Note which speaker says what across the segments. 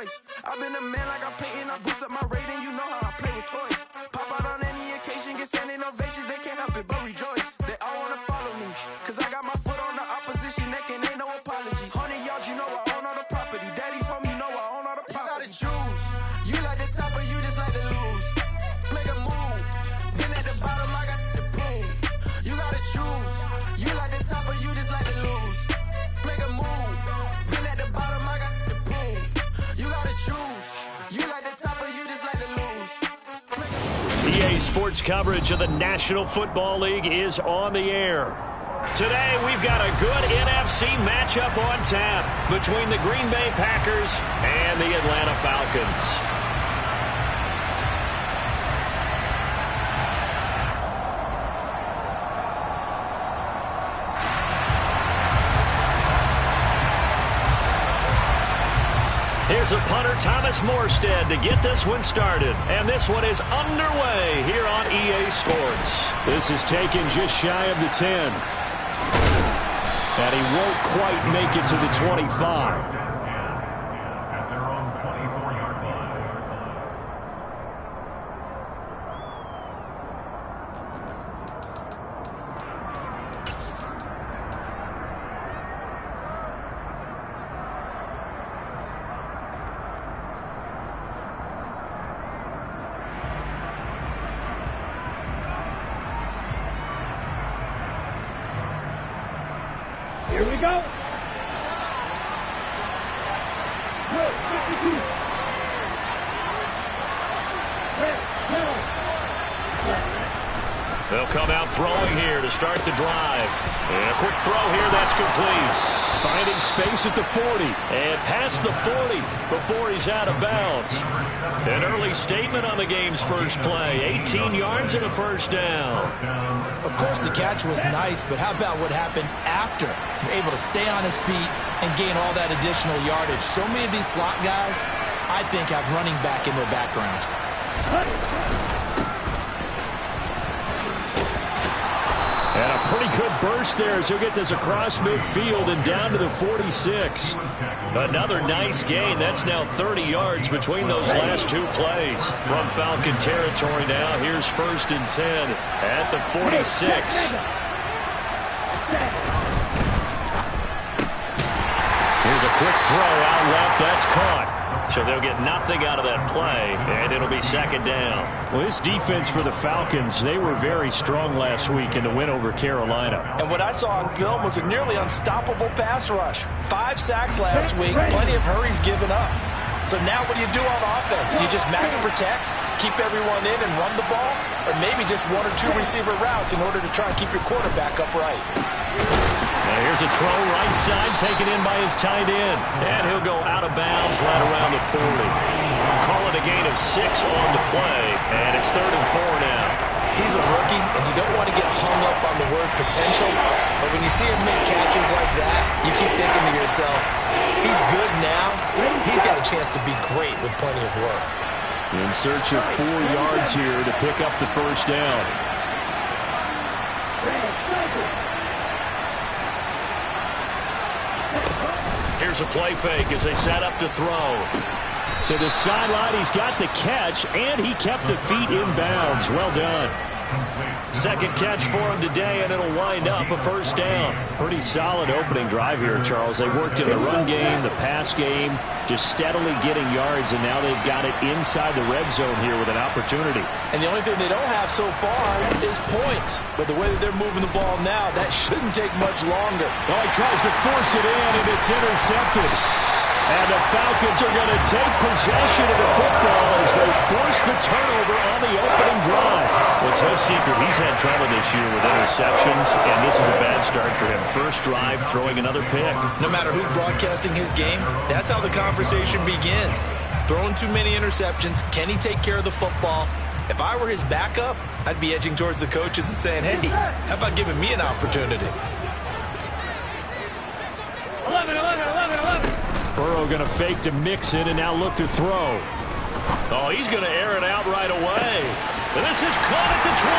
Speaker 1: choice. I've been a man like I'm Peyton. I boost up my rating, you know how I play with toys. Pop out on any occasion, get standing ovations. They can't help it but rejoice. They all wanna follow me, cause I got my foot on the opposition neck and ain't no apologies. 100 yards, you know I own all the property. Daddy's home, you know I own all the property. You gotta choose. You like the top or you just like to lose. Make a move. Been at the bottom, I got the proof. You gotta choose. You like the top or you just like to lose. Make a move. Been at the bottom, I got the proof. You gotta choose. You like the top or you just like to lose.
Speaker 2: EA Sports coverage of the National Football League is on the air. Today, we've got a good NFC matchup on tap between the Green Bay Packers and the Atlanta Falcons. Here's a punter, Thomas Morstead, to get this one started. And this one is underway here on EA Sports.
Speaker 3: This is taken just shy of the 10. And he won't quite make it to the 25.
Speaker 4: Here we go.
Speaker 2: They'll come out throwing here to start the drive. And a quick throw here, that's complete.
Speaker 3: Finding space at the 40.
Speaker 2: And past the 40 before he's out of bounds. An early statement on the game's first play. 18 yards and a first down.
Speaker 5: Of course, the catch was nice, but how about what happened after? Able to stay on his feet and gain all that additional yardage. So many of these slot guys, I think, have running back in their background.
Speaker 3: And a pretty good burst there as he'll get this across midfield and down to the 46.
Speaker 2: Another nice gain. That's now 30 yards between those last two plays. From Falcon territory now, here's 1st and 10 at the 46. Here's a quick throw out left. That's caught. So they'll get nothing out of that play, and it'll be 2nd down.
Speaker 3: Well, this defense for the Falcons, they were very strong last week in the win over Carolina.
Speaker 5: And what I saw on film was a nearly unstoppable pass rush. 5 sacks last week, plenty of hurries given up. So now what do you do on offense? You just match protect, keep everyone in and run the ball, or maybe just 1 or 2 receiver routes in order to try and keep your quarterback upright.
Speaker 2: Now here's a throw right side taken in by his tight end. And he'll go out of bounds right around the 40. Call it a gain of 6 on the play. And it's 3rd and 4 now.
Speaker 5: He's a rookie, and you don't want to get hung up on the word potential. But when you see him make catches like that, you keep thinking to yourself, he's good now. He's got a chance to be great with plenty of work.
Speaker 3: In search of 4 yards here to pick up the first down.
Speaker 2: Here's a play fake as they set up to throw.
Speaker 3: To the sideline, he's got the catch, and he kept the feet in bounds. Well done.
Speaker 2: 2nd catch for him today, and it'll wind up a first down.
Speaker 3: Pretty solid opening drive here, Charles. They worked in the run game, the pass game, just steadily getting yards, and now they've got it inside the red zone here with an opportunity.
Speaker 5: And the only thing they don't have so far is points. But the way that they're moving the ball now, that shouldn't take much longer.
Speaker 3: Oh, he tries to force it in, and it's intercepted. And the Falcons are going to take possession of the football as they force the turnover on the opening drive.
Speaker 2: Well, it's no secret he's had trouble this year with interceptions, and this is a bad start for him. First drive, throwing another pick.
Speaker 5: No matter who's broadcasting his game, that's how the conversation begins. Throwing too many interceptions, can he take care of the football? If I were his backup, I'd be edging towards the coaches and saying, hey, how about giving me an opportunity?
Speaker 4: 11.
Speaker 3: Burrow going to fake to Mixon and now look to throw.
Speaker 2: Oh, he's going to air it out right away. And this is caught at the 20.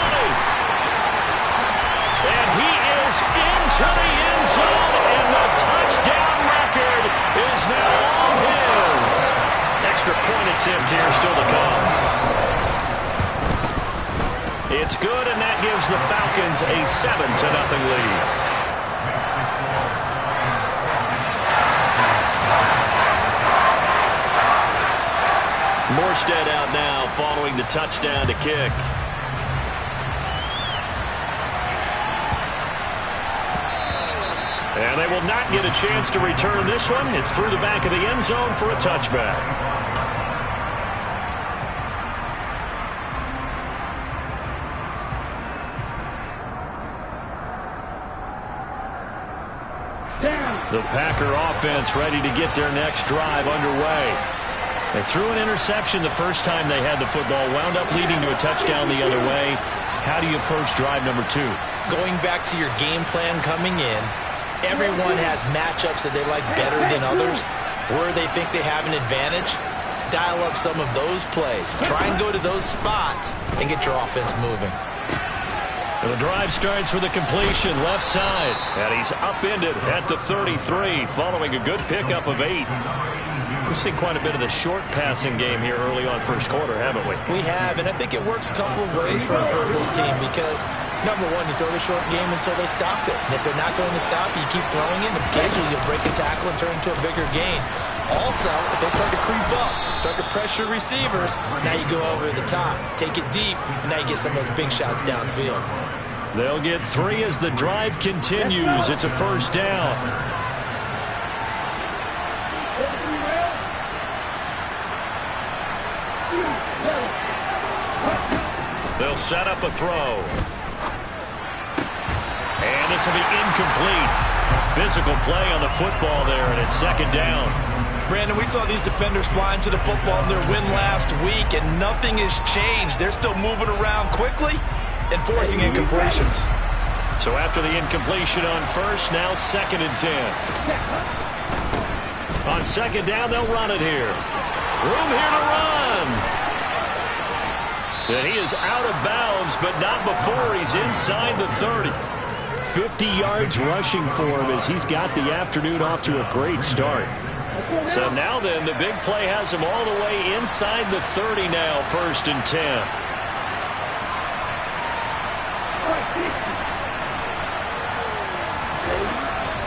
Speaker 2: And he is into the end zone, and the touchdown record is now all his. attempt here still to come. It's good, and that gives the Falcons a 7-0 lead. Morstead out now following the touchdown to kick. And they will not get a chance to return this one. It's through the back of the end zone for a touchback. The Packer offense ready to get their next drive underway. They threw an interception the first time they had the football, wound up leading to a touchdown the other way. How do you approach drive number 2?
Speaker 5: Going back to your game plan coming in, everyone has matchups that they like better than others, where they think they have an advantage. Dial up some of those plays. Try and go to those spots and get your offense moving.
Speaker 2: And the drive starts with a completion left side. And he's upended at the 33 following a good pickup of 8. We've seen quite a bit of the short passing game here early on first quarter, haven't we?
Speaker 5: We have, and I think it works a couple of ways for this team because, number one, you throw the short game until they stop it. And if they're not going to stop it, you keep throwing it, and occasionally you'll break a tackle and turn into a bigger gain. Also, if they start to creep up, start to pressure receivers, now you go over the top, take it deep, and now you get some of those big shots downfield.
Speaker 2: They'll get 3 as the drive continues. It's a first down. They'll set up a throw. And this will be incomplete. Physical play on the football there, and it's second down.
Speaker 5: Brandon, we saw these defenders flying to the football in their win last week, and nothing has changed. They're still moving around quickly and forcing incompletions.
Speaker 2: So after the incompletion on first, now 2nd and 10. On second down, they'll run it here. Room here to run. And he is out of bounds, but not before he's inside the 30. 50 yards rushing for him as he's got the afternoon off to a great start. So now then, the big play has him all the way inside the 30 now, 1st and 10.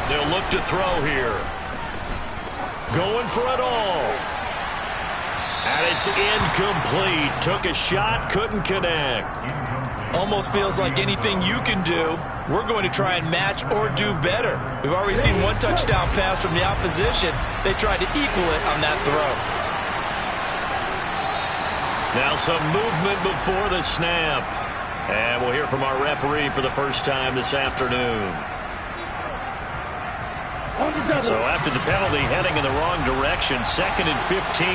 Speaker 2: They'll look to throw here. Going for it all. And it's incomplete. Took a shot, couldn't connect.
Speaker 5: Almost feels like anything you can do, we're going to try and match or do better. We've already seen one touchdown pass from the opposition. They tried to equal it on that throw.
Speaker 2: Now some movement before the snap. And we'll hear from our referee for the first time this afternoon. So after the penalty, heading in the wrong direction, 2nd and 15.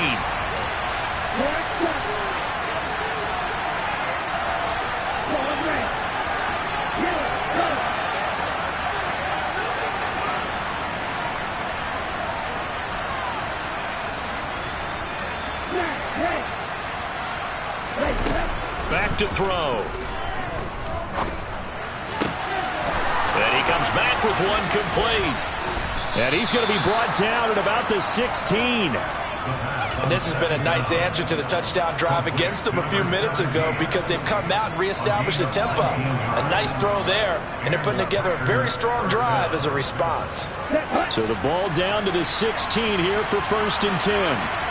Speaker 2: Back to throw. And he comes back with one complete. And he's going to be brought down at about the 16.
Speaker 5: And this has been a nice answer to the touchdown drive against them a few minutes ago because they've come out and reestablished the tempo. A nice throw there, and they're putting together a very strong drive as a response.
Speaker 2: So the ball down to the 16 here for 1st and 10.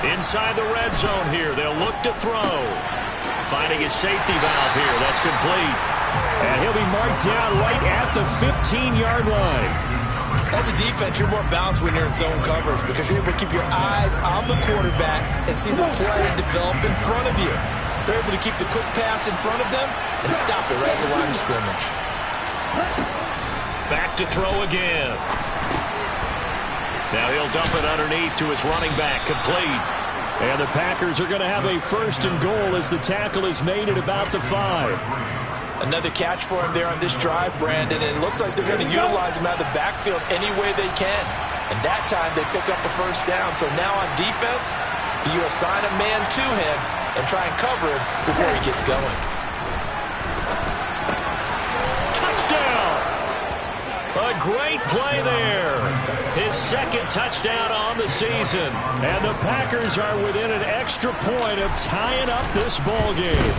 Speaker 2: Inside the red zone here, they'll look to throw. Finding his safety valve here, that's complete. And he'll be marked down right at the 15-yard line.
Speaker 5: As a defense, you're more balanced when you're in zone coverage because you're able to keep your eyes on the quarterback and see the play develop in front of you. They're able to keep the quick pass in front of them and stop it right at the line of scrimmage.
Speaker 2: Back to throw again. Now he'll dump it underneath to his running back, complete. And the Packers are going to have a 1st and goal as the tackle is made at about the 5.
Speaker 5: Another catch for him there on this drive, Brandon, and it looks like they're going to utilize him out of the backfield any way they can. And that time they pick up a 1st down. So now on defense, you assign a man to him and try and cover him before he gets going.
Speaker 2: a great play there. His second touchdown on the season.
Speaker 3: And the Packers are within an extra point of tying up this ball game.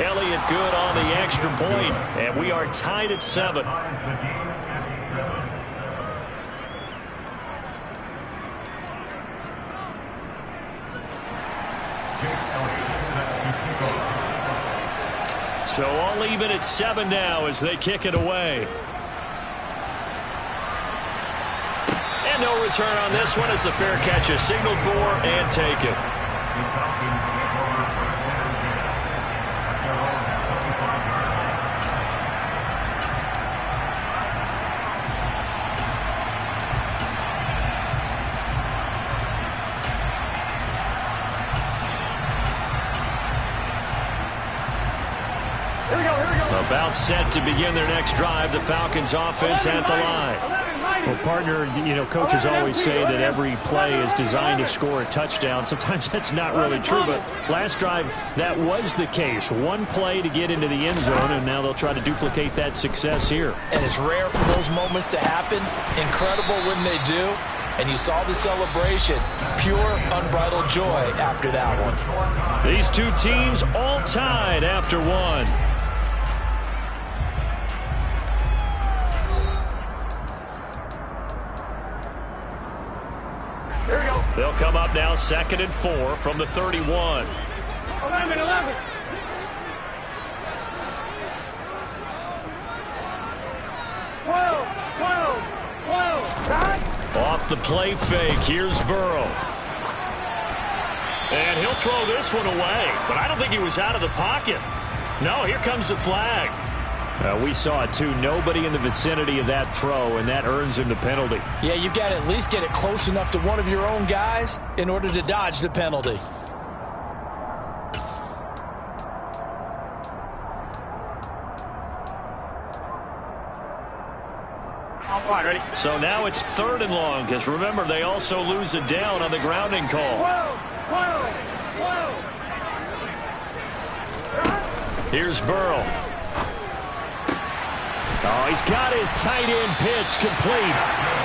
Speaker 2: Elliott good on the extra point, and we are tied at 7. So all even at 7 now as they kick it away. And no return on this one as the fair catch is signaled for and taken. About set to begin their next drive, the Falcons offense at the line.
Speaker 3: Well, partner, you know, coaches always say that every play is designed to score a touchdown. Sometimes that's not really true, but last drive, that was the case. One play to get into the end zone, and now they'll try to duplicate that success here.
Speaker 5: And it's rare for those moments to happen. Incredible when they do. And you saw the celebration. Pure, unbridled joy after that one.
Speaker 2: These two teams all tied after one. They'll come up now 2nd and 4 from the 31.
Speaker 4: 11. 12.
Speaker 2: Off the play fake, here's Burrow. And he'll throw this one away, but I don't think he was out of the pocket. No, here comes the flag.
Speaker 3: We saw it too. Nobody in the vicinity of that throw, and that earns him the penalty.
Speaker 5: Yeah, you've got to at least get it close enough to one of your own guys in order to dodge the penalty.
Speaker 4: Ready?
Speaker 2: So now it's 3rd and long, because remember, they also lose a down on the grounding call.
Speaker 4: 12.
Speaker 2: Here's Burrow.
Speaker 3: Oh, he's got his tight end pitch complete.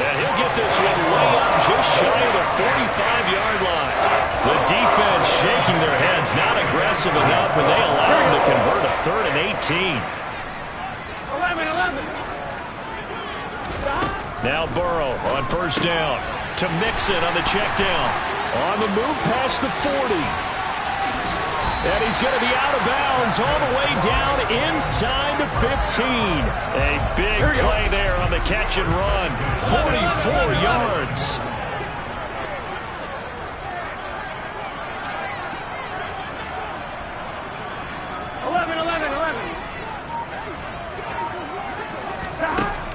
Speaker 2: And he'll get this one way up just shy of the 45-yard line. The defense shaking their heads, not aggressive enough, and they allow him to convert a 3rd and 18.
Speaker 4: 11.
Speaker 2: Now Burrow on 1st down to Mixon on the check down.
Speaker 3: On the move past the 40. And he's going to be out of bounds all the way down inside the 15.
Speaker 2: A big play there on the catch and run. 44 yards.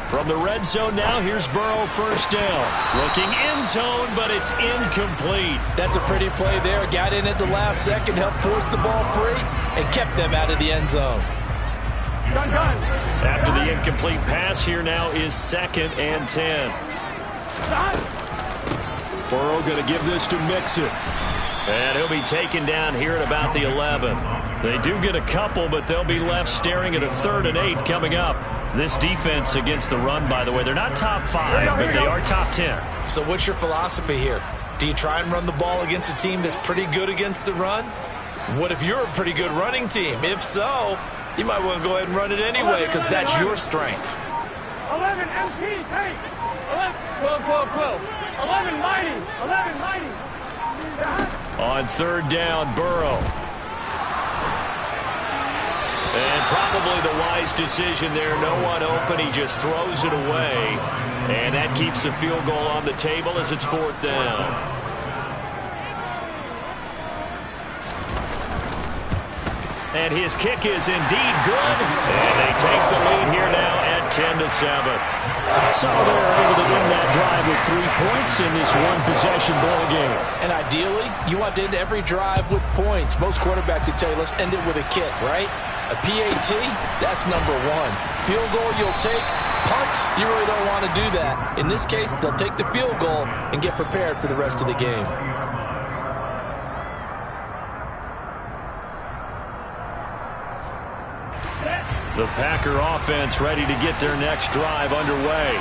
Speaker 2: From the red zone now, here's Burrow 1st down. Looking end zone, but it's incomplete.
Speaker 5: That's a pretty play there. Got in at the last second, helped force the ball free, and kept them out of the end zone.
Speaker 4: Done.
Speaker 2: After the incomplete pass, here now is 2nd and 10.
Speaker 3: Burrow going to give this to Mixon.
Speaker 2: And he'll be taken down here at about the 11. They do get a couple, but they'll be left staring at a 3rd and 8 coming up. This defense against the run, by the way, they're not top 5, but they are top 10.
Speaker 5: So what's your philosophy here? Do you try and run the ball against a team that's pretty good against the run? What if you're a pretty good running team? If so, you might want to go ahead and run it anyway because that's your strength.
Speaker 4: 11 MT, hey! 12. 11 mighty.
Speaker 2: On 3rd down, Burrow. And probably the wise decision there. No one open. He just throws it away. And that keeps the field goal on the table as it's 4th down. And his kick is indeed good. And they take the lead here now at 10-7.
Speaker 3: So they're able to win that drive with 3 points in this one-possession ball game.
Speaker 5: And ideally, you want to end every drive with points. Most quarterbacks would tell you, let's end it with a kick, right? A PAT, that's number 1. Field goal you'll take. Punts, you really don't want to do that. In this case, they'll take the field goal and get prepared for the rest of the game.
Speaker 2: The Packer offense ready to get their next drive underway.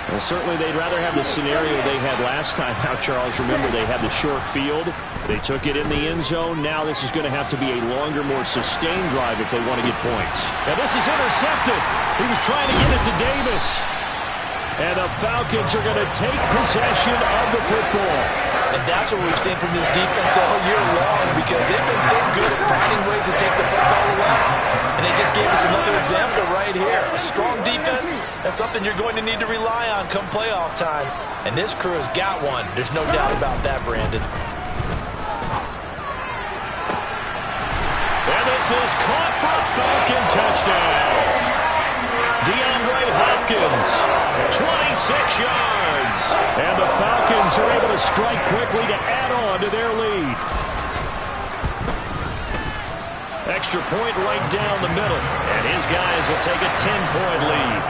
Speaker 3: Well, certainly they'd rather have the scenario they had last time out, Charles. Remember, they had the short field. They took it in the end zone. Now this is going to have to be a longer, more sustained drive if they want to get points.
Speaker 2: And this is intercepted. He was trying to get it to Davis. And the Falcons are going to take possession of the football.
Speaker 5: And that's what we've seen from this defense all year long, because they've been so good at finding ways to take the football away. And they just gave us another example right here. A strong defense, that's something you're going to need to rely on come playoff time. And this crew has got one. There's no doubt about that, Brandon.
Speaker 2: And this is caught for a Falcon touchdown. DeAndre Hopkins, 26 yards. And the Falcons are able to strike quickly to add on to their lead. Extra point right down the middle. And his guys will take a 10-point lead.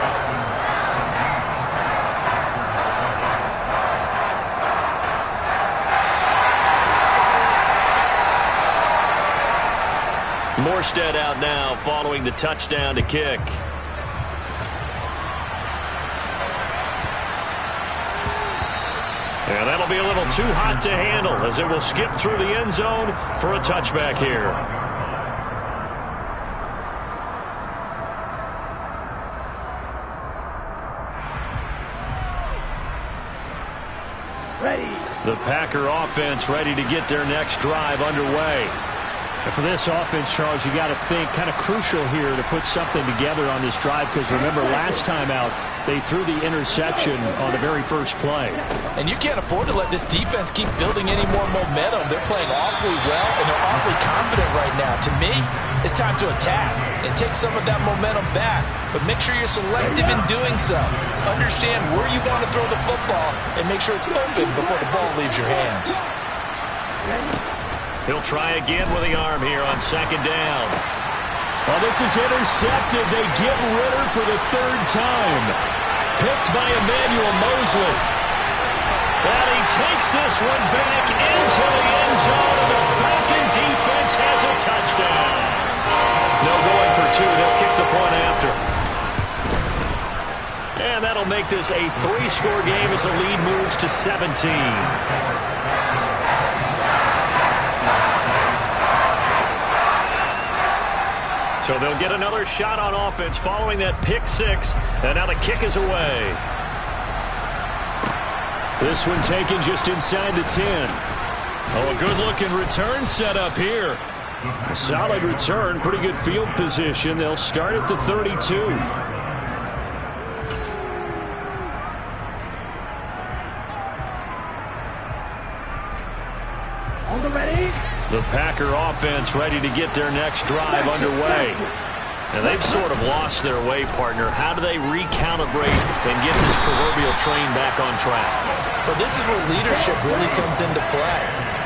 Speaker 2: Morstead out now following the touchdown to kick. And that'll be a little too hot to handle as it will skip through the end zone for a touchback here.
Speaker 4: Ready.
Speaker 2: The Packer offense ready to get their next drive underway.
Speaker 3: And for this offense, Charles, you got to think kind of crucial here to put something together on this drive, because remember last time out they threw the interception on the very first play.
Speaker 5: And you can't afford to let this defense keep building any more momentum. They're playing awfully well, and they're awfully confident right now. To me, it's time to attack and take some of that momentum back. But make sure you're selective in doing so. Understand where you want to throw the football and make sure it's open before the ball leaves your hands.
Speaker 2: He'll try again with the arm here on second down.
Speaker 3: Well, this is intercepted. They get Ritter for the third time.
Speaker 2: Picked by Emmanuel Mosley. And he takes this one back into the end zone, and the Falcon defense has a touchdown. No going for two. They'll kick the point after. And that'll make this a 3-score game as the lead moves to 17. So they'll get another shot on offense following that pick six. And now the kick is away.
Speaker 3: This one taken just inside the 10.
Speaker 2: Oh, a good-looking return set up here.
Speaker 3: A solid return, pretty good field position. They'll start at the 32.
Speaker 4: On the ready.
Speaker 2: The Packer offense ready to get their next drive underway. And they've sort of lost their way, partner. How do they recalibrate and get this proverbial train back on track?
Speaker 5: Well, this is where leadership really comes into play.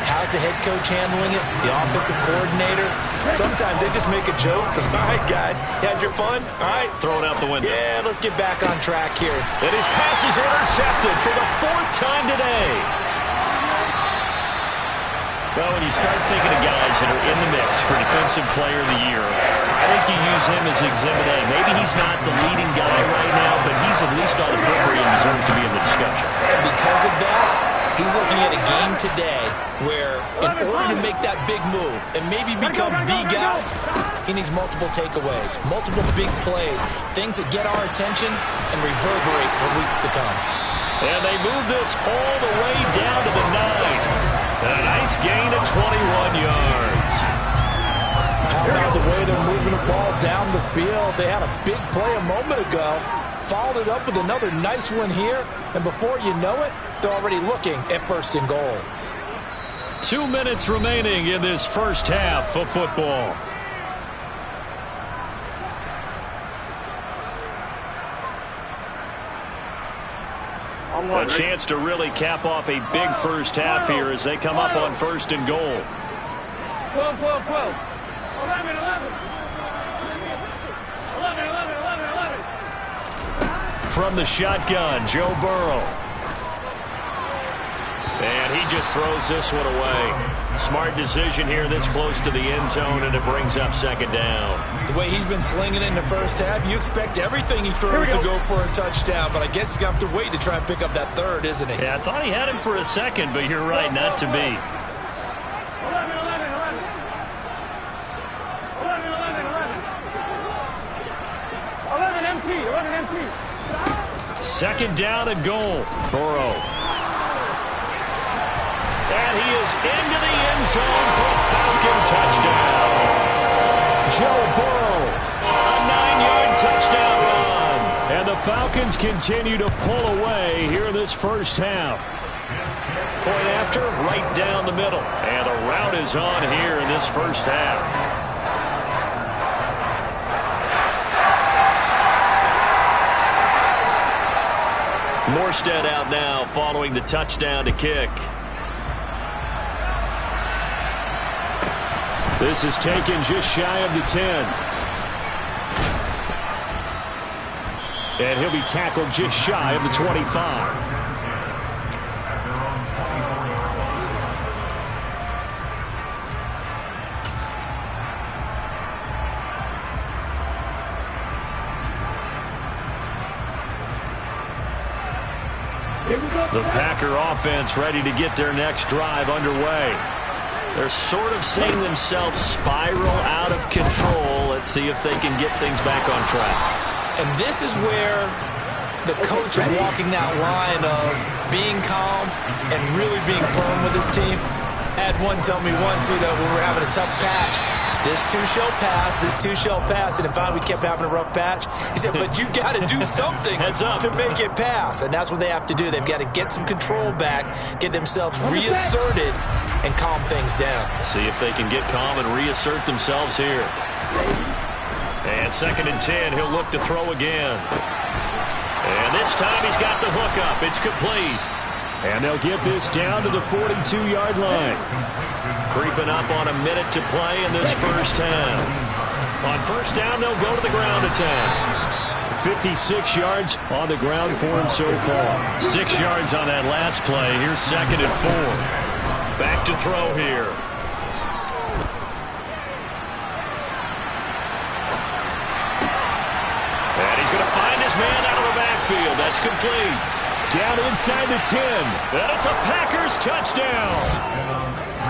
Speaker 5: How's the head coach handling it? The offensive coordinator? Sometimes they just make a joke. All right, guys, you had your fun? All right.
Speaker 2: Throw it out the window.
Speaker 5: Yeah, let's get back on track here.
Speaker 2: And his pass is intercepted for the 4th time today. Well, when you start thinking of guys that are in the mix for Defensive Player of the Year, I think you use him as Exhibit A. Maybe he's not the leading guy right now, but he's at least on the periphery and deserves to be in the discussion.
Speaker 5: And because of that, he's looking at a game today where in order to make that big move and maybe become the guy, he needs multiple takeaways, multiple big plays, things that get our attention and reverberate for weeks to come.
Speaker 2: And they move this all the way down to the 9. And a nice gain of 21 yards.
Speaker 5: How about the way they're moving the ball down the field? They had a big play a moment ago, followed it up with another nice one here, and before you know it, they're already looking at 1st and goal.
Speaker 2: 2 minutes remaining in this first half of football. A chance to really cap off a big first half here as they come up on 1st and goal.
Speaker 4: 12, 12, 12. 11, 11. 11, 11, 11, 11.
Speaker 2: From the shotgun, Joe Burrow. And he just throws this one away. Smart decision here this close to the end zone, and it brings up second down.
Speaker 5: The way he's been slinging it in the first half, you expect everything he throws to go for a touchdown, but I guess he's going to have to wait to try and pick up that third, isn't he?
Speaker 2: Yeah, I thought he had him for a second, but you're right, not to be.
Speaker 4: 11 empty.
Speaker 2: Second down and goal. Burrow. And he is into the end zone for a Falcon touchdown. Joe Burrow, a 9-yard touchdown run. And the Falcons continue to pull away here in this first half. Point after, right down the middle. And the route is on here in this first half. Morstead out now following the touchdown to kick.
Speaker 3: This is taken just shy of the 10. And he'll be tackled just shy of the 25. The Packer offense ready to get their next drive underway. They're sort of seeing themselves spiral out of control. Let's see if they can get things back on track.
Speaker 5: And this is where the coach is walking that line of being calm and really being firm with his team. I had one tell me once, when we were having a tough patch, this too shall pass, this too shall pass. And if we kept having a rough patch, he said, but you got to do something to make it pass. And that's what they have to do. They've got to get some control back, get themselves reasserted, and calm things down.
Speaker 2: See if they can get calm and reassert themselves here. And 2nd and 10, he'll look to throw again. And this time he's got the hook up. It's complete.
Speaker 3: And they'll get this down to the 42-yard line.
Speaker 2: Creeping up on a minute to play in this first half. On first down, they'll go to the ground attack.
Speaker 3: 56 yards on the ground for him so far.
Speaker 2: 6 yards on that last play. Here's 2nd and 4. Back to throw here. And he's going to find his man out of the backfield. That's complete.
Speaker 3: Down inside the 10.
Speaker 2: And it's a Packers touchdown.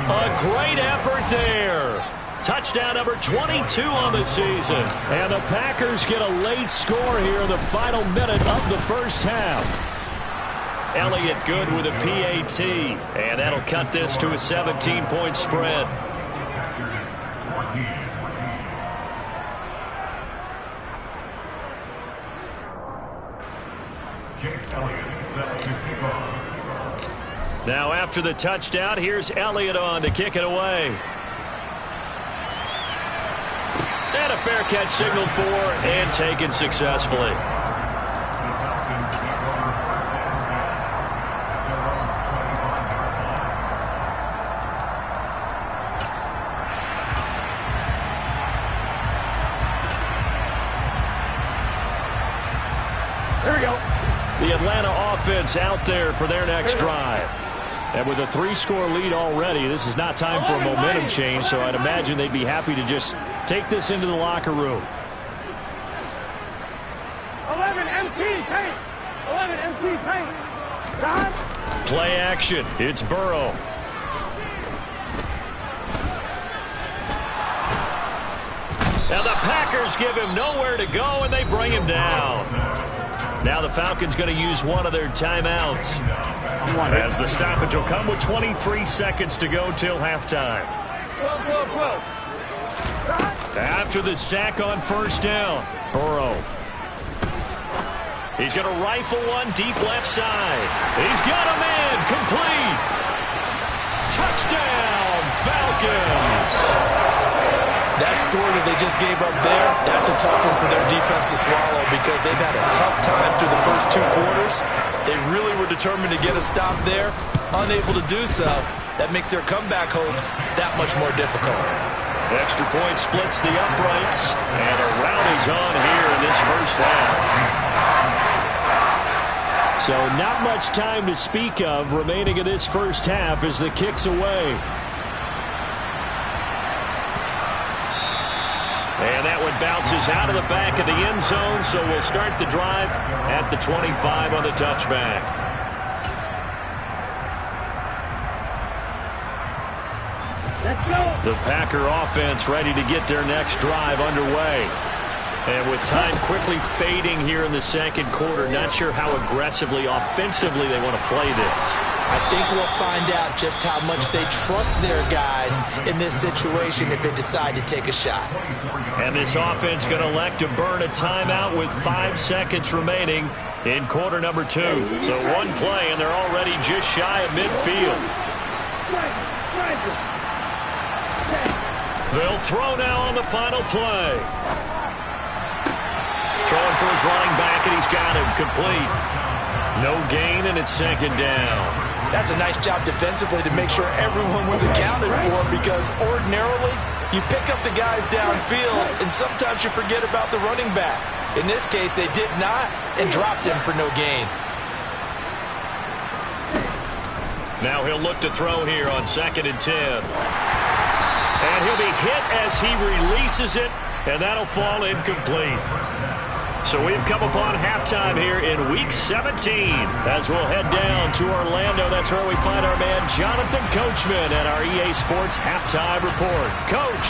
Speaker 2: A great effort there. Touchdown number 22 on the season.
Speaker 3: And the Packers get a late score here in the final minute of the first half.
Speaker 2: Elliott good with a PAT. And that'll cut this to a 17-point spread. Now after the touchdown, here's Elliott on to kick it away. And a fair catch signaled for and taken successfully.
Speaker 4: Here we go.
Speaker 3: The Atlanta offense out there for their next drive. And with a 3-score lead already, this is not time for a momentum change, so I'd imagine they'd be happy to just take this into the locker room.
Speaker 4: 11 empty paint. 11 empty paint. Time.
Speaker 2: Play action. It's Burrow. Now the Packers give him nowhere to go, and they bring him down. Now the Falcons going to use one of their timeouts. As the stoppage will come with 23 seconds to go till halftime.
Speaker 4: 12.
Speaker 2: After the sack on first down, Burrow. He's going to rifle one deep left side. He's got a man. Complete. Touchdown, Falcons.
Speaker 5: That score that they just gave up there, that's a tough one for their defense to swallow because they've had a tough time through the first 2 quarters. They really were determined to get a stop there, unable to do so. That makes their comeback hopes that much more difficult.
Speaker 2: Extra point splits the uprights, and a rout is on here in this first half. So not much time to speak of remaining in this first half as the kick's away. And that one bounces out of the back of the end zone, so we'll start the drive at the 25 on the touchback. The Packer offense ready to get their next drive underway. And with time quickly fading here in the second quarter, not sure how aggressively, offensively they want to play this.
Speaker 5: I think we'll find out just how much they trust their guys in this situation if they decide to take a shot.
Speaker 2: And this offense going to elect to burn a timeout with 5 seconds remaining in quarter number 2. So one play, and they're already just shy of midfield. They'll throw now on the final play. Throwing for his running back, and he's got him complete. No gain, and it's second down.
Speaker 5: That's a nice job defensively to make sure everyone was accounted for, because ordinarily you pick up the guys downfield, and sometimes you forget about the running back. In this case, they did not and dropped him for no gain.
Speaker 2: Now he'll look to throw here on 2nd and 10. And he'll be hit as he releases it, and that'll fall incomplete. So we've come upon halftime here in Week 17 as we'll head down to Orlando. That's where we find our man Jonathan Coachman at our EA Sports Halftime Report. Coach,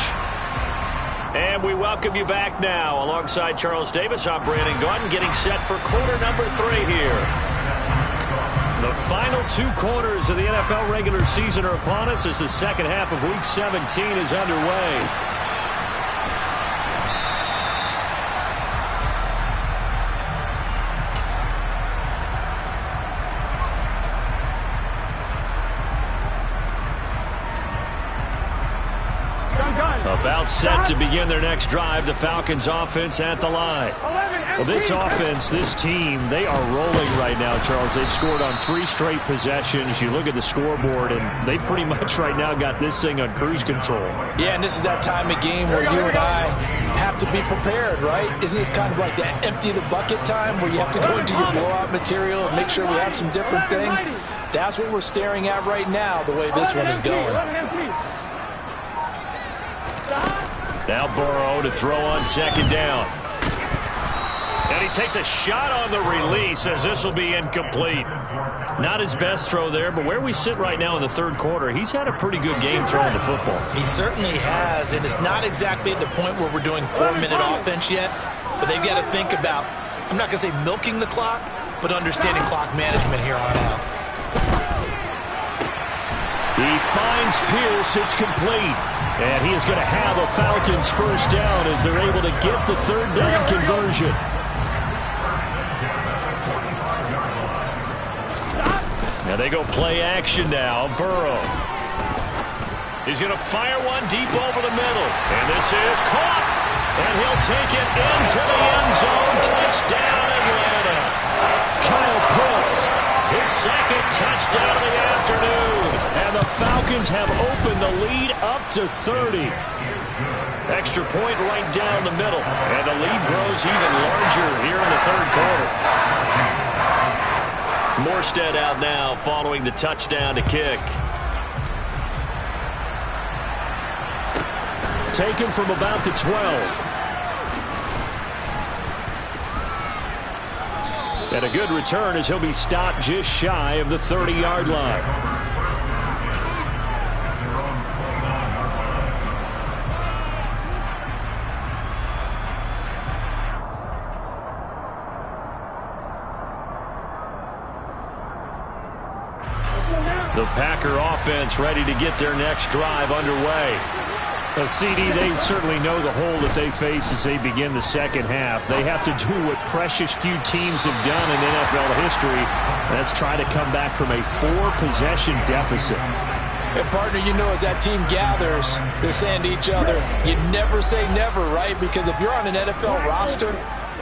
Speaker 2: and we welcome you back now. Alongside Charles Davis, I'm Brandon Gaudin, getting set for quarter number 3 here. The final 2 quarters of the NFL regular season are upon us as the second half of Week 17 is underway. About set to begin their next drive, the Falcons offense at the line. Well, this offense, this team, they are rolling right now, Charles. They've scored on 3 straight possessions. You look at the scoreboard, and they pretty much right now got this thing on cruise control.
Speaker 5: Yeah, and this is that time of game where you and I have to be prepared, right? Isn't this kind of like that empty the bucket time where you have to go into your blowout material and make sure we have some different things? That's what we're staring at right now, the way this one is going.
Speaker 2: Now Burrow to throw on 2nd down. And he takes a shot on the release as this will be incomplete. Not his best throw there, but where we sit right now in the 3rd quarter, he's had a pretty good game throwing the football.
Speaker 5: He certainly has, and it's not exactly at the point where we're doing 4-minute offense yet, but they've got to think about, I'm not going to say milking the clock, but understanding clock management here on out.
Speaker 2: He finds Pierce, it's complete. And he is going to have a Falcons first down as they're able to get the 3rd down conversion. Now they go play action now. Burrow. He's going to fire one deep over the middle. And this is caught. And he'll take it into the end zone. Touchdown, Atlanta. Kyle Pitts, his 2nd touchdown of the afternoon. And the Falcons have opened the lead up to 30. Extra point right down the middle. And the lead grows even larger here in the 3rd quarter. Morstead out now following the touchdown to kick. Taken from about the 12. And a good return as he'll be stopped just shy of the 30-yard line. The Packer offense ready to get their next drive underway. CD, they certainly know the hole that they face as they begin the second half. They have to do what precious few teams have done in NFL history. That's try to come back from a 4-possession deficit.
Speaker 5: And partner, you know, as that team gathers, they're saying to each other, you never say never, right? Because if you're on an NFL roster,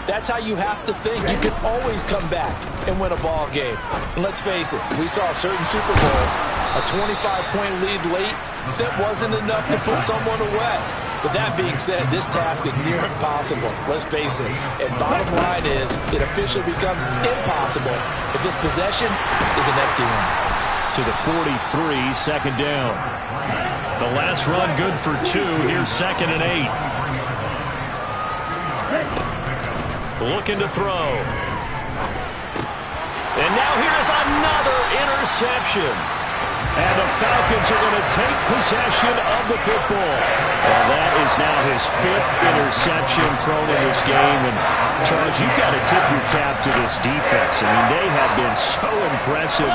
Speaker 5: that's how you have to think. You can always come back and win a ball game. And let's face it, we saw a certain Super Bowl, a 25-point lead late, that wasn't enough to put someone away. With that being said, this task is near impossible. Let's face it. And bottom line is, it officially becomes impossible if this possession is an empty one.
Speaker 3: To the 43, second down. The last run good for 2. Here's 2nd and 8. Looking to throw. And now here's another interception. And the Falcons are going to take possession of the football. Well, that is now his 5th interception thrown in this game. And, Charles, you've got to tip your cap to this defense. I mean, they have been so impressive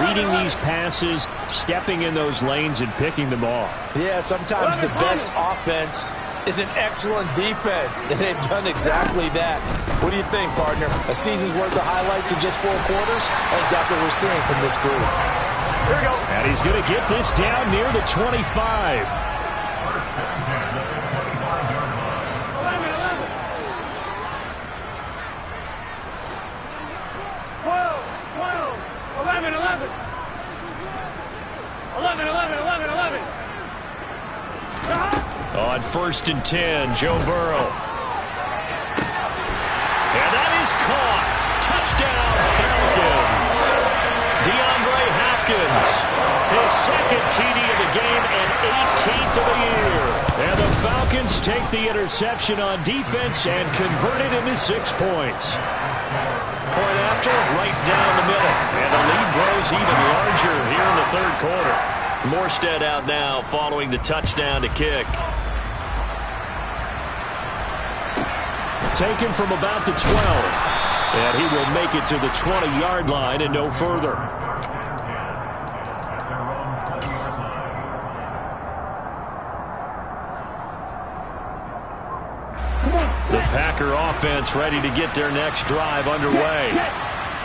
Speaker 3: reading these passes, stepping in those lanes, and picking them off.
Speaker 5: Yeah, sometimes the best offense is an excellent defense, and they've done exactly that. What do you think, partner? A season's worth of highlights in just 4 quarters? I think that's what we're seeing from this group.
Speaker 4: Here we go.
Speaker 3: And he's going to get this down near the 25.
Speaker 4: 11. 12. 11. 11. 11.
Speaker 3: On 1st and 10, Joe Burrow. And that is caught. Touchdown, Falcons. DeAndre Hopkins, his 2nd TD of the game and 18th of the year. And the Falcons take the interception on defense and convert it into 6 points. Point after, right down the middle. And the lead grows even larger here in the 3rd quarter. Morstead out now following the touchdown to kick. Taken from about the 12. And he will make it to the 20-yard line and no further. The Packer offense ready to get their next drive underway.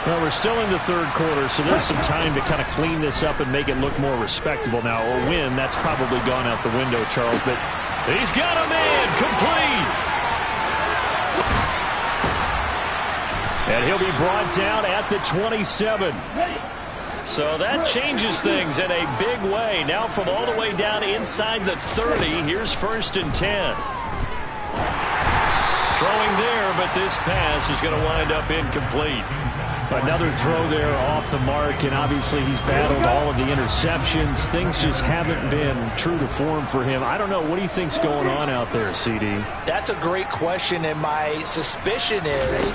Speaker 3: Well, we're still in the 3rd quarter, so there's some time to kind of clean this up and make it look more respectable now. Or win, that's probably gone out the window, Charles. But he's got a man complete. And he'll be brought down at the 27. So that changes things in a big way. Now from all the way down inside the 30, here's 1st and 10. Throwing there, but this pass is going to wind up incomplete. Another throw there off the mark, and obviously he's battled all of the interceptions. Things just haven't been true to form for him. I don't know. What do you think's going on out there, CD?
Speaker 5: That's a great question, and my suspicion is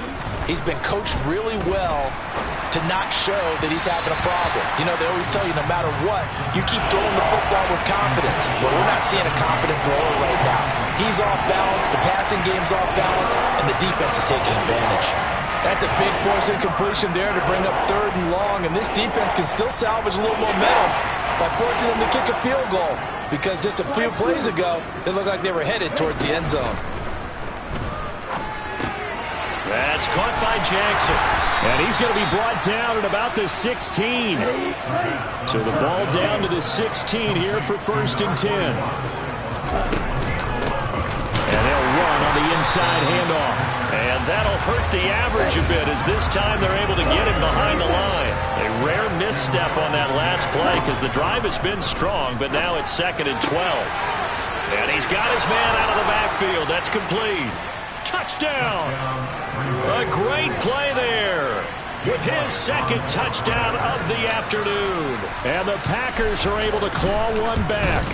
Speaker 5: he's been coached really well to not show that he's having a problem. You know, they always tell you no matter what, you keep throwing the football with confidence. Well, we're not seeing a confident thrower right now. He's off balance, the passing game's off balance, and the defense is taking advantage. That's a big force incompletion there to bring up 3rd and long, and this defense can still salvage a little momentum by forcing them to kick a field goal, because just a few plays ago, they looked like they were headed towards the end zone.
Speaker 3: That's caught by Jackson. And he's going to be brought down at about the 16. So the ball down to the 16 here for 1st and 10. And they'll run on the inside handoff. And that'll hurt the average a bit, as this time they're able to get him behind the line. A rare misstep on that last play, because the drive has been strong, but now it's 2nd and 12. And he's got his man out of the backfield. That's complete. Touchdown! A great play there with his 2nd touchdown of the afternoon. And the Packers are able to claw one back.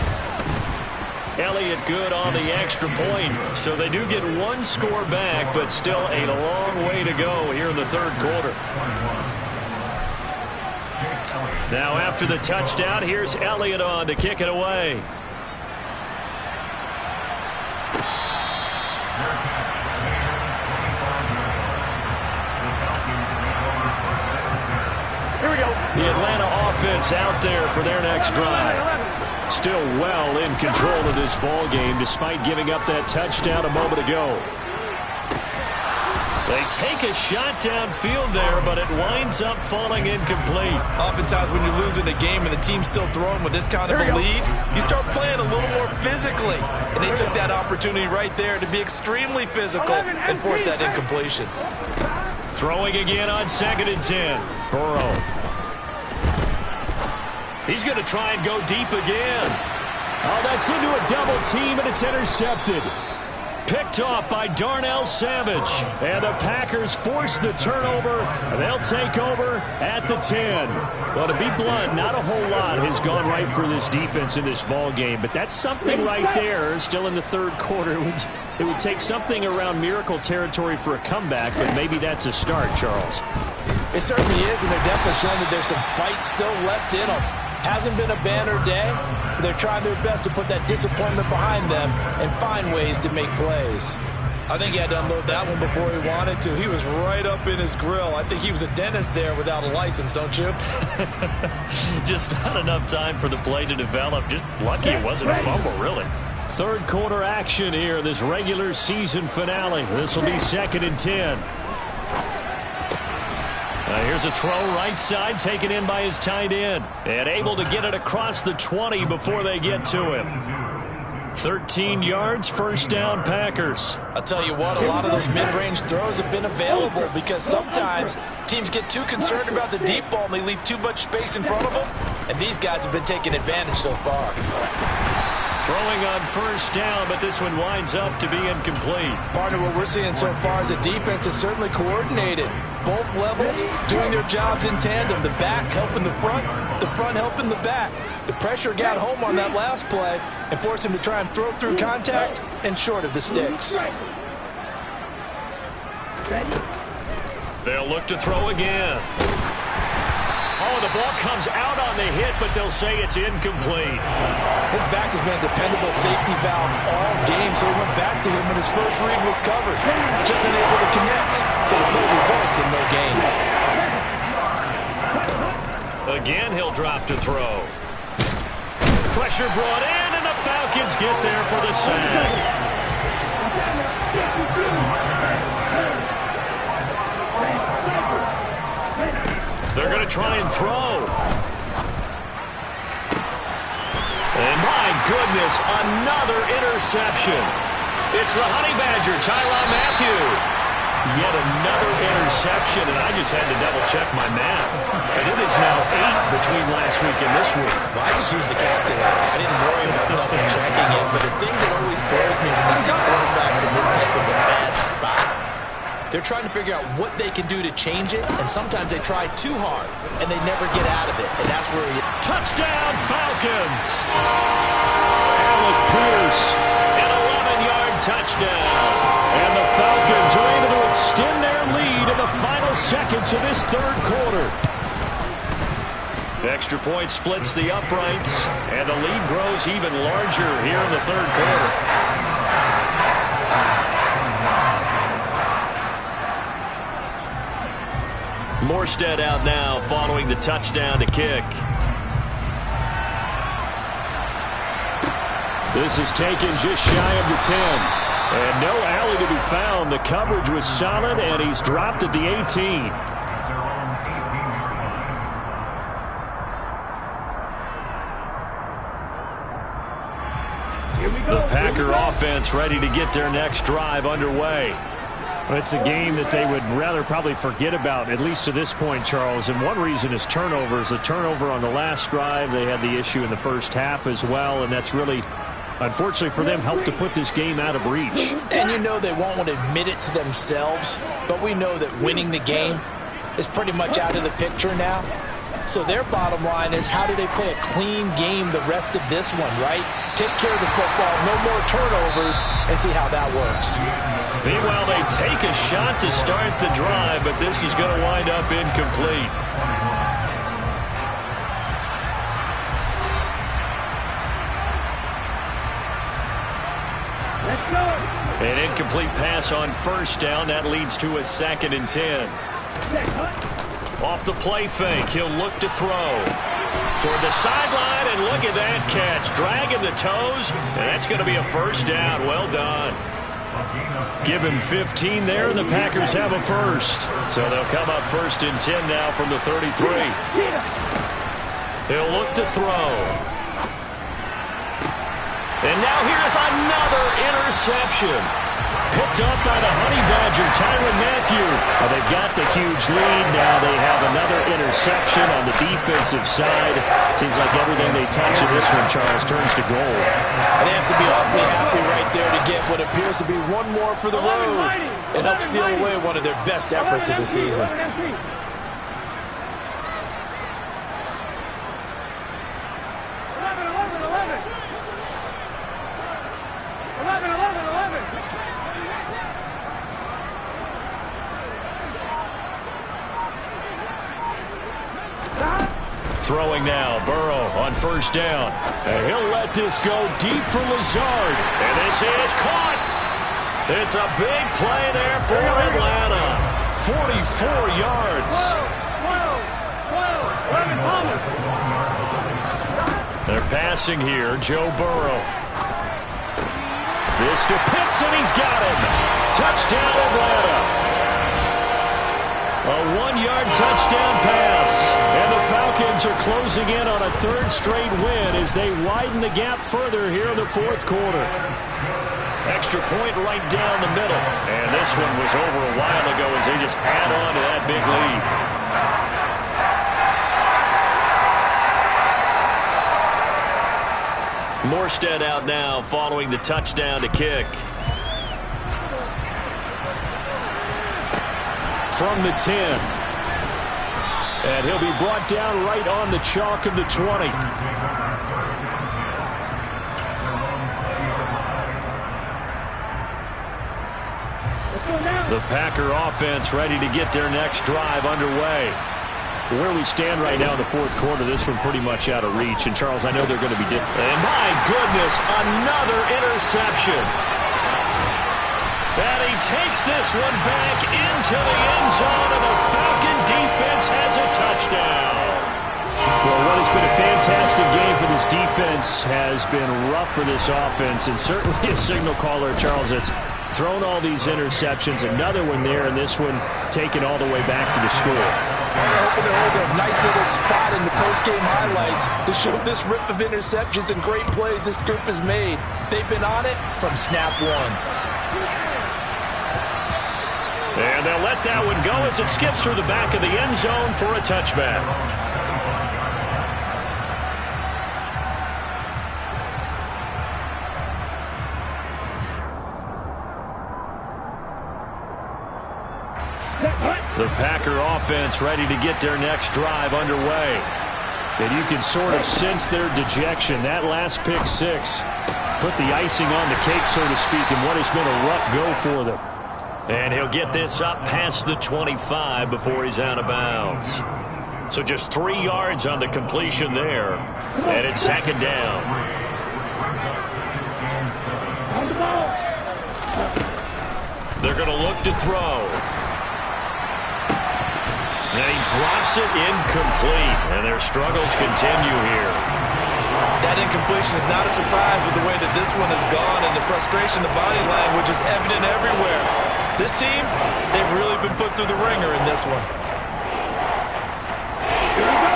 Speaker 3: Elliott good on the extra point, so they do get 1 score back, but still a long way to go here in the 3rd quarter. Now after the touchdown, here's Elliott on to kick it away.
Speaker 4: Here we go.
Speaker 3: The Atlanta offense out there for their next drive. Still well in control of this ball game, despite giving up that touchdown a moment ago. They take a shot downfield there, but it winds up falling incomplete.
Speaker 5: Oftentimes when you're losing a game and the team's still throwing with this kind of a lead, you start playing a little more physically. And they took that opportunity right there to be extremely physical and force that incompletion.
Speaker 3: Throwing again on 2nd and 10. Burrow. He's going to try and go deep again. Oh, that's into a double team, and it's intercepted. Picked off by Darnell Savage. And the Packers force the turnover. They'll take over at the 10. Well, to be blunt, not a whole lot has gone right for this defense in this ball game. But that's something right there. Still in the third quarter. It would take something around miracle territory for a comeback, but maybe that's a start, Charles.
Speaker 5: It certainly is, and they're definitely showing that there's some fight still left in them. Hasn't been a banner day, but they're trying their best to put that disappointment behind them and find ways to make plays.
Speaker 6: I think he had to unload that one before he wanted to. He was right up in his grill. I think he was a dentist there without a license, don't you?
Speaker 3: Just not enough time for the play to develop. Just lucky it wasn't a fumble, really. Third quarter action here, this regular season finale. This will be 2nd and 10. Here's a throw right side, taken in by his tight end. And able to get it across the 20 before they get to him. 13 yards, first down, Packers.
Speaker 5: I'll tell you what, a lot of those mid-range throws have been available because sometimes teams get too concerned about the deep ball and they leave too much space in front of them. And these guys have been taking advantage so far.
Speaker 3: Throwing on first down, but this one winds up to be incomplete.
Speaker 5: Partner, what we're seeing so far is the defense is certainly coordinated. Both levels doing their jobs in tandem. The back helping the front helping the back. The pressure got home on that last play and forced him to try and throw through contact and short of the sticks.
Speaker 3: They'll look to throw again. Oh, the ball comes out on the hit, but they'll say it's incomplete.
Speaker 5: His back has been a dependable safety valve all game, so he went back to him when his first read was covered. Just unable to connect, so the play results in no gain.
Speaker 3: Again, he'll drop to throw. Pressure brought in, and the Falcons get there for the sack. They're going to try and throw. And my goodness, another interception. It's the Honey Badger, Tyrann Mathieu. Yet another interception, and I just had to double-check my math. And it is now 8 between last week and this week.
Speaker 6: Well, I just used the calculator. I didn't worry about double-checking it, but the thing that always throws me when we see quarterbacks in this type of a bad spot, they're trying to figure out what they can do to change it, and sometimes they try too hard, and they never get out of it, and that's where you...
Speaker 3: Touchdown, Falcons! Alec Pierce, an 11-yard touchdown. And the Falcons are able to extend their lead in the final seconds of this third quarter. The extra point splits the uprights, and the lead grows even larger here in the third quarter. Morstead out now following the touchdown to kick. This is taken just shy of the 10. And no alley to be found. The coverage was solid, and he's dropped at the 18. The Packer offense ready to get their next drive underway. It's a game that they would rather probably forget about, at least to this point, Charles. And one reason is turnovers. The turnover on the last drive, they had the issue in the first half as well, and that's really, unfortunately for them, helped to put this game out of reach.
Speaker 5: And you know they won't want to admit it to themselves, but we know that winning the game is pretty much out of the picture now. So their bottom line is, how do they play a clean game the rest of this one, right? Take care of the football, no more turnovers, and see how that works.
Speaker 3: Meanwhile, they take a shot to start the drive, but this is going to wind up incomplete. An incomplete pass on first down. That leads to a 2nd and 10. Off the play fake, he'll look to throw. Toward the sideline, and look at that catch. Dragging the toes, and that's going to be a first down. Well done. Give him 15 there, and the Packers have a first. So they'll come up 1st and 10 now from the 33. He'll look to throw. And now here's another interception.
Speaker 2: picked up by the Honey Badger, Tyrann Mathieu. Well, they've got the huge lead. Now they have another interception on the defensive side. Seems like everything they touch in this one, Charles, turns to gold.
Speaker 5: And they have to be awfully happy right there to get what appears to be one more for the road. It helps seal away one of their best efforts of the season.
Speaker 2: Throwing now, Burrow on first down. And he'll let this go deep for Lazard. And this is caught. It's a big play there for Atlanta. 44 yards. They're passing here, Joe Burrow. This to Pitts, and he's got him. Touchdown, Atlanta. A 1-yard touchdown pass. And the Falcons are closing in on a third straight win as they widen the gap further here in the fourth quarter. Extra point right down the middle. And this one was over a while ago as they just add on to that big lead. Morstead out now following the touchdown to kick. From the 10. And he'll be brought down right on the chalk of the 20. The Packer offense ready to get their next drive underway. Where we stand right now in the fourth quarter, this one pretty much out of reach. And, Charles, I know they're going to be different. And, my goodness, another interception. And he takes this one back into the end zone, and the Falcon defense has a touchdown. Well, what has been a fantastic game for this defense has been rough for this offense, and certainly a signal caller, Charles, that's thrown all these interceptions. Another one there, and this one taken all the way back for the score.
Speaker 5: They're hoping to hold a nice little spot in the post-game highlights to show this rip of interceptions and great plays this group has made. They've been on it from snap one.
Speaker 2: And they'll let that one go as it skips through the back of the end zone for a touchback. The Packer offense ready to get their next drive underway. And you can sort of sense their dejection. That last pick six put the icing on the cake, so to speak, in what has been a rough go for them. And he'll get this up past the 25 before he's out of bounds. So just 3 yards on the completion there. And it's second down. They're going to look to throw. And he drops it incomplete. And their struggles continue here.
Speaker 5: That incompletion is not a surprise with the way that this one has gone, and the frustration, the body language is evident everywhere. This team, they've really been put through the ringer in this one.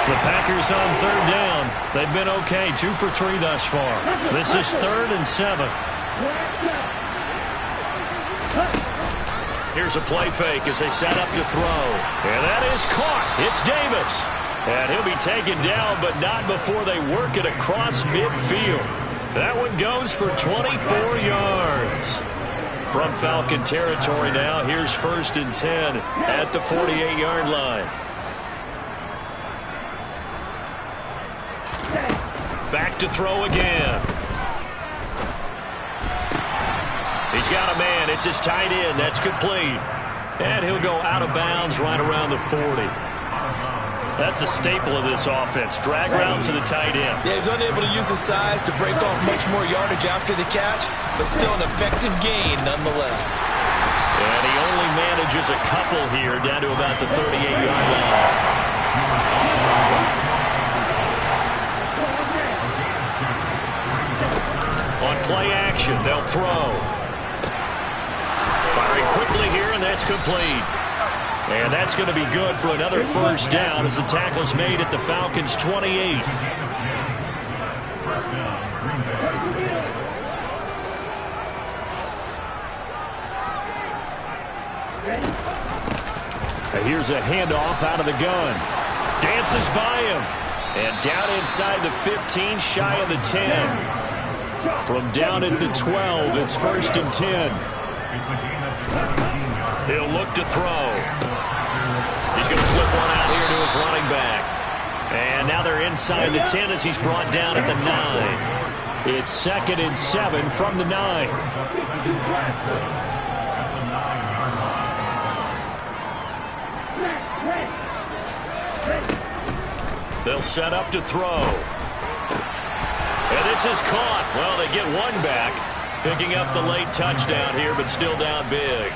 Speaker 2: The Packers on third down. They've been okay, 2 for 3 thus far. This is 3rd and 7. Here's a play fake as they set up to throw. And that is caught. It's Davis. And he'll be taken down, but not before they work it across midfield. That one goes for 24 yards. From Falcon territory now, here's 1st and 10 at the 48-yard line. Back to throw again. He's got a man. It's his tight end. That's complete. And he'll go out of bounds right around the 40. That's a staple of this offense. Drag route to the tight end.
Speaker 5: Yeah, he's unable to use his size to break off much more yardage after the catch, but still an effective gain nonetheless.
Speaker 2: And he only manages a couple here down to about the 38-yard line. On play action, they'll throw. Firing quickly here, and that's complete. And that's going to be good for another first down as the tackle's made at the Falcons' 28. Here's a handoff out of the gun. Dances by him. And down inside the 15, shy of the 10. From down at the 12, it's 1st and 10. He'll look to throw. He's going to flip one out here to his running back. And now they're inside the 10 as he's brought down at the 9. It's 2nd and 7 from the 9. They'll set up to throw. And this is caught. Well, they get one back. Picking up the late touchdown here, but still down big.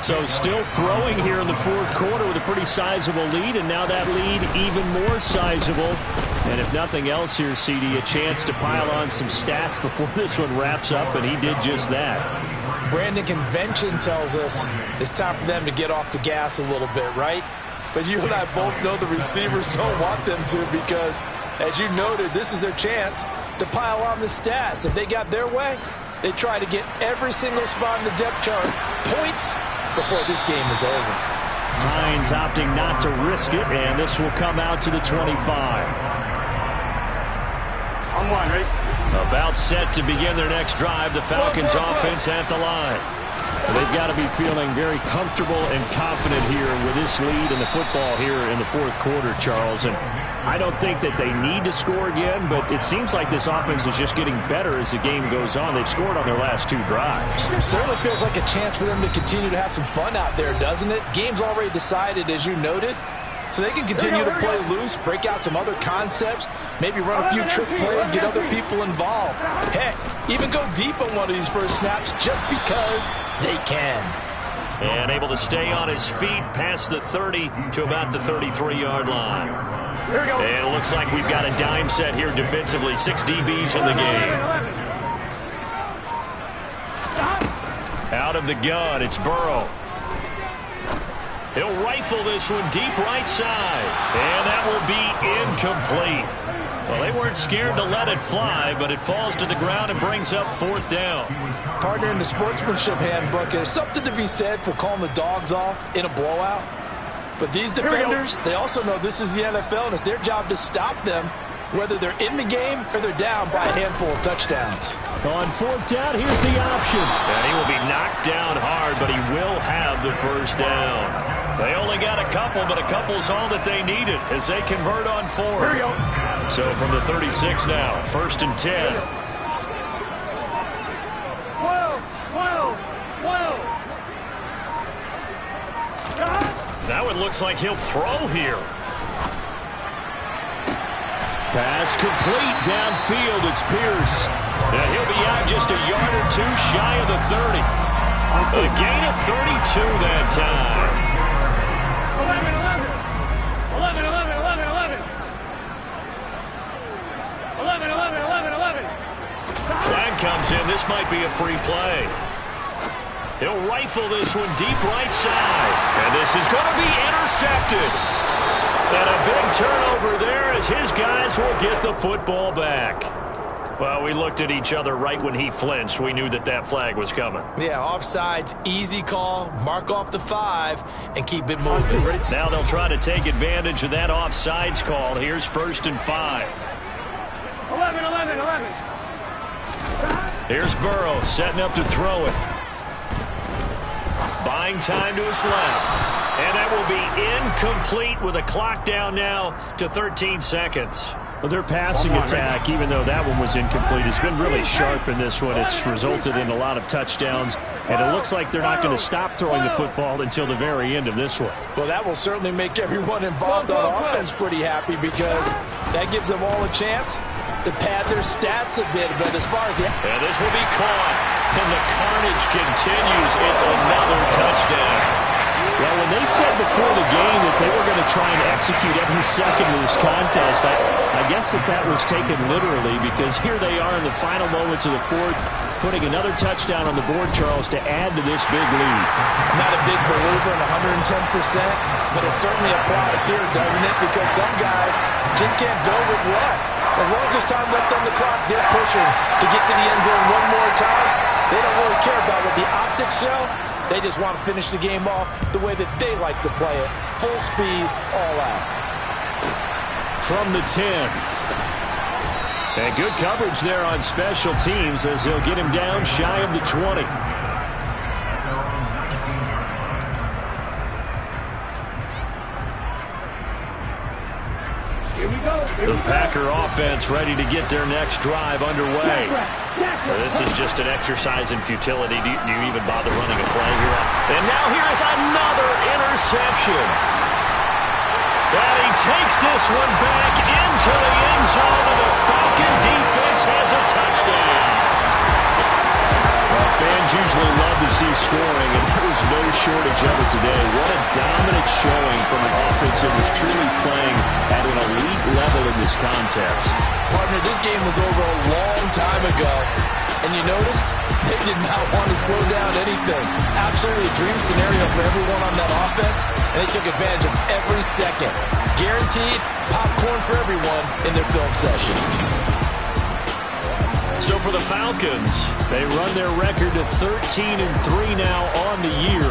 Speaker 2: So still throwing here in the 4th quarter with a pretty sizable lead, and now that lead even more sizable. And if nothing else here, CD, a chance to pile on some stats before this one wraps up, and he did just that.
Speaker 5: Brandon, convention tells us it's time for them to get off the gas a little bit, right? But you and I both know the receivers don't want them to because, as you noted, this is their chance to pile on the stats. If they got their way, they try to get every single spot in the depth chart points before this game is over.
Speaker 2: Hines opting not to risk it, and this will come out to the 25.
Speaker 4: On one, ready?
Speaker 2: About set to begin their next drive, the Falcons offense at the line. They've got to be feeling very comfortable and confident here with this lead in the football here in the 4th quarter, Charles. And I don't think that they need to score again, but it seems like this offense is just getting better as the game goes on. They've scored on their last 2 drives.
Speaker 5: It certainly feels like a chance for them to continue to have some fun out there, doesn't it? Game's already decided, as you noted. So they can continue to play loose, break out some other concepts, maybe run a few trick plays, get other people involved. Heck, even go deep on one of these first snaps just because they can.
Speaker 2: And able to stay on his feet past the 30 to about the 33-yard line. And it looks like we've got a dime set here defensively. 6 DBs in the game. Out of the gun, it's Burrow. He'll rifle this one deep right side. And that will be incomplete. Well, they weren't scared to let it fly, but it falls to the ground and brings up 4th down.
Speaker 5: Partner, in the sportsmanship handbook, there's something to be said for calling the dogs off in a blowout. But these defenders, they also know this is the NFL, and it's their job to stop them, whether they're in the game or they're down by a handful of touchdowns.
Speaker 2: On 4th down, here's the option. And he will be knocked down hard, but he will have the 1st down. They only got a couple, but a couple's all that they needed as they convert on 4th. So from the 36 now, 1st and 10.
Speaker 4: 12, 12, 12.
Speaker 2: Now it looks like he'll throw here. Pass complete downfield. It's Pierce. And he'll be out just a yard or 2 shy of the 30. A gain of 32 that time.
Speaker 4: 11, 11. 11, 11, 11, 11. 11, 11, 11, 11.
Speaker 2: Flag comes in. This might be a free play. He'll rifle this one deep right side. And this is going to be intercepted. And a big turnover there as his guys will get the football back. Well, we looked at each other right when he flinched. We knew that that flag was coming.
Speaker 5: Yeah, offsides, easy call, mark off the 5, and keep it moving.
Speaker 2: Now they'll try to take advantage of that offsides call. Here's 1st and 5.
Speaker 4: 11, 11, 11.
Speaker 2: Here's Burrow setting up to throw it. Buying time to his left. And that will be incomplete with a clock down now to 13 seconds. Well, their passing attack, even though that one was incomplete, has been really sharp in this one. It's resulted in a lot of touchdowns, and it looks like they're not going to stop throwing the football until the very end of this one.
Speaker 5: Well, that will certainly make everyone involved on offense pretty happy because that gives them all a chance to pad their stats a bit. But as far as
Speaker 2: and this will be caught, and the carnage continues. It's another touchdown. Well, when they said before the game that they were going to try and execute every second of this contest, I guess that was taken literally because here they are in the final moments of the 4th, putting another touchdown on the board, Charles, to add to this big lead.
Speaker 5: I'm not a big believer in 110%, but it certainly applies here, doesn't it? Because some guys just can't go with less. As long as there's time left on the clock, they're pushing to get to the end zone one more time. They don't really care about what the optics show. They just want to finish the game off the way that they like to play it. Full speed, all out.
Speaker 2: From the 10. And good coverage there on special teams as he'll get him down shy of the 20. The Packer offense ready to get their next drive underway. This is just an exercise in futility. Do you even bother running a play here? And now here is another interception. And he takes this one back into the end zone, and the Falcon defense has a touchdown. Well, fans usually love to see scoring, and there was no shortage of it today. What a dominant showing from an offense that was truly playing at an elite level in this contest.
Speaker 5: Partner, this game was over a long time ago, and you noticed they did not want to slow down anything. Absolutely a dream scenario for everyone on that offense, and they took advantage of every second. Guaranteed popcorn for everyone in their film session.
Speaker 2: So for the Falcons, they run their record to 13-3 now on the year.